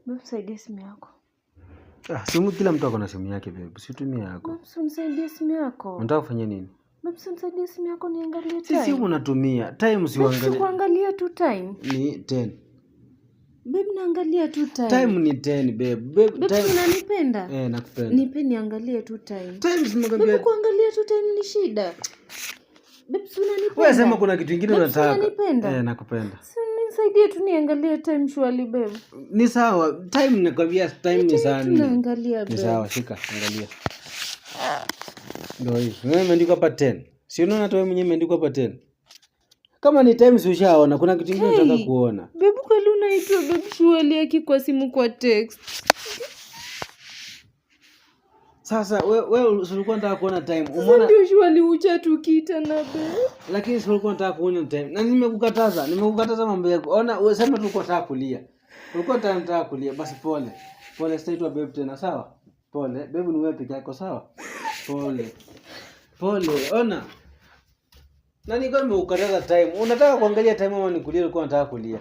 Babe, saidia simu yako. Simu kila mtu akona simu yake babe. Usitumie yako. Babe, nisaidie simu yako. Unataka kufanya nini? Babe, nisaidie simu yako niangalie time. Simu unatumia. Time usiangalie. Kuangalia tu time. Ni 10. Babe, naangalia tu time. Time ni 10 babe. Babe, time unanipenda? Nakupenda. Nipe niangalie tu time. Time simwambia. Babe, kuangalia tu time ni shida. Babe, unanipenda? Wewe sema kuna kitu kingine unataka. Unanipenda? Nakupenda. Nisaidie tu niangalie time shwali babe. Ni sawa. Time nakwambia time ni sana. Tunaangalia babe. Ni sawa, shika, angalia. Ndio hii. Wewe umeandika hapa 10. Si unaona hata wewe mwenyewe umeandika hapa 10. Kama ni time si ushaona, kuna kitu kingine unataka kuona. Babe, kweli unaitwa babe shwali yaki kwa simu kwa text. Sasa wewe ulikuwa unataka kuona time. Umeona? Ndio shwali ucha tukiita na babe. Lakini si ulikuwa unataka kuona time. Na nimekukataza mambo yako. Ona wewe sema tu ulikuwa unataka kulia. Ulikuwa unataka kulia, basi pole. Pole sitaitwa babe tena, sawa? Pole. Babe ni wewe peke yako, sawa? Pole. Ona. Nani kwa nimekukataza time? Unataka kuangalia time ama nikulie ulikuwa unataka kulia?